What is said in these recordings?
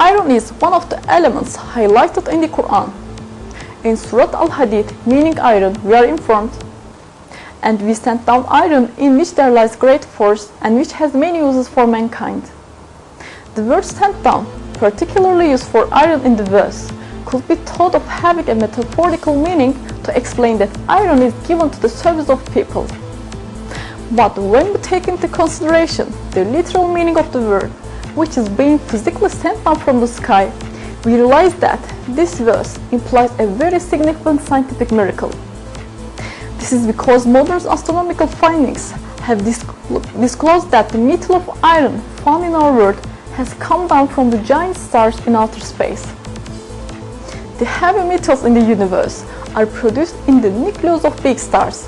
Iron is one of the elements highlighted in the Quran. In Surah Al-Hadid, meaning iron, we are informed, "And we sent down iron in which there lies great force and which has many uses for mankind." The word sent down, particularly used for iron in the verse, could be thought of having a metaphorical meaning to explain that iron is given to the service of people. But when we take into consideration the literal meaning of the word, which is being physically sent down from the sky, we realize that this verse implies a very significant scientific miracle. This is because modern astronomical findings have disclosed that the metal of iron found in our world has come down from the giant stars in outer space. The heavy metals in the universe are produced in the nucleus of big stars.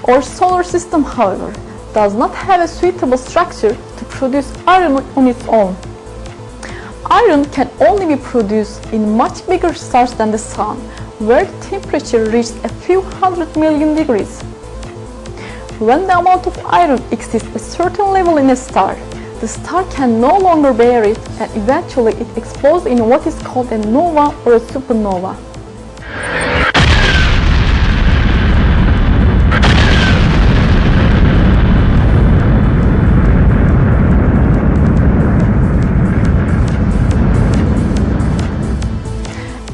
Our solar system, however, does not have a suitable structure to produce iron on its own. Iron can only be produced in much bigger stars than the Sun, where the temperature reaches a few 100 million degrees. When the amount of iron exceeds a certain level in a star, the star can no longer bear it, and eventually it explodes in what is called a nova or a supernova.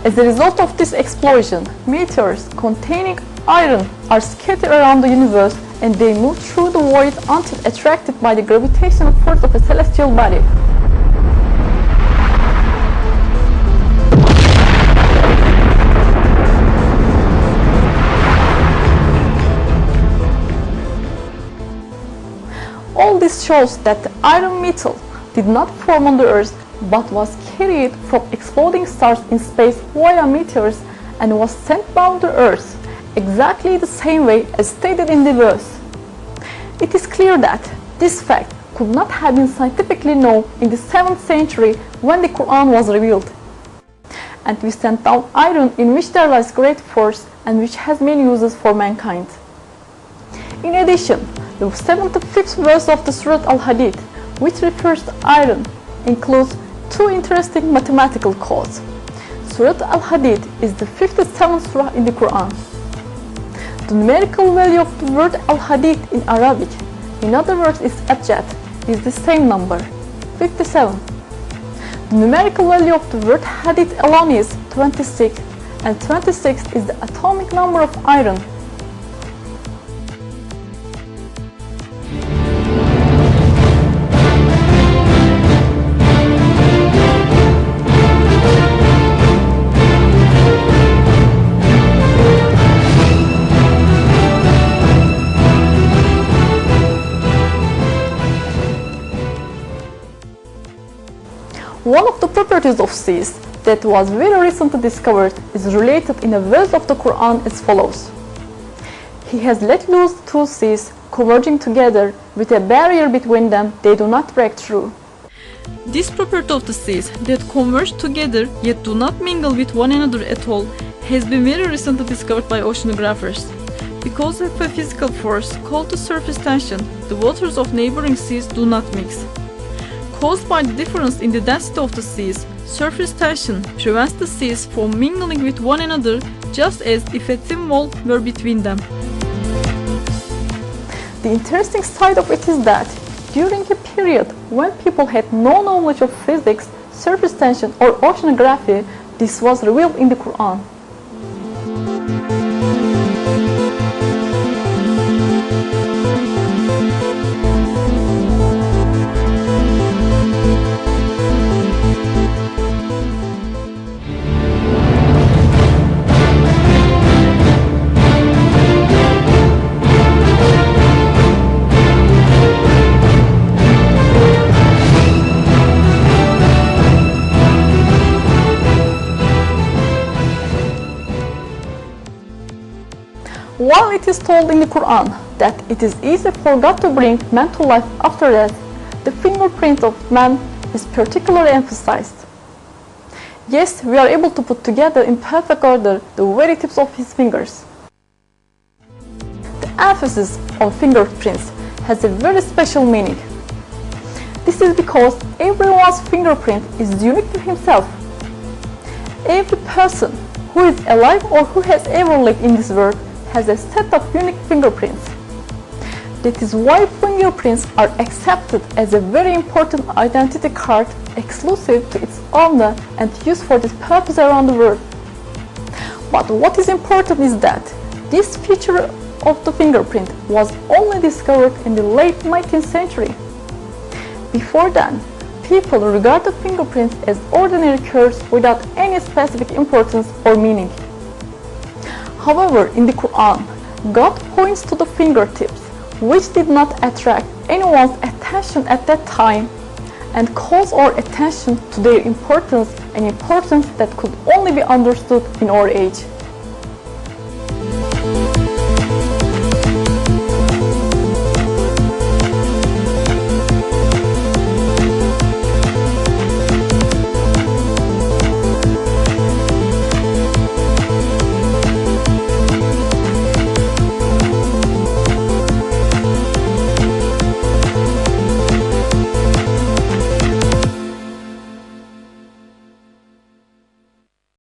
As a result of this explosion, meteors containing iron are scattered around the universe, and they move through the void until attracted by the gravitational force of a celestial body. All this shows that the iron metal did not form on the Earth, but was carried from exploding stars in space via meteors and was sent down to Earth, exactly the same way as stated in the verse. It is clear that this fact could not have been scientifically known in the 7th century when the Quran was revealed. And we sent down iron in which there lies great force and which has many uses for mankind. In addition, the 75th verse of the Surah Al-Hadid, which refers to iron, includes two interesting mathematical codes. Surah Al-Hadid is the 57th surah in the Quran. The numerical value of the word Al-Hadid in Arabic, in other words is abjad, is the same number, 57. The numerical value of the word Hadid alone is 26, and 26 is the atomic number of iron. One of the properties of seas that was very recently discovered is related in a verse of the Quran as follows. He has let loose two seas converging together with a barrier between them they do not break through. This property of the seas that converge together yet do not mingle with one another at all has been very recently discovered by oceanographers. Because of a physical force called the surface tension, the waters of neighboring seas do not mix. Caused by the difference in the density of the seas, surface tension prevents the seas from mingling with one another, just as if a thin wall were between them. The interesting side of it is that during a period when people had no knowledge of physics, surface tension or oceanography, this was revealed in the Quran. While it is told in the Quran that it is easy for God to bring man to life after death, the fingerprint of man is particularly emphasized. Yes, we are able to put together in perfect order the very tips of his fingers. The emphasis on fingerprints has a very special meaning. This is because everyone's fingerprint is unique to himself. Every person who is alive or who has ever lived in this world has a set of unique fingerprints. That is why fingerprints are accepted as a very important identity card exclusive to its owner and used for this purpose around the world. But what is important is that this feature of the fingerprint was only discovered in the late 19th century. Before then, people regarded fingerprints as ordinary curves without any specific importance or meaning. However, in the Quran, God points to the fingertips, which did not attract anyone's attention at that time, and calls our attention to their importance, an importance that could only be understood in our age.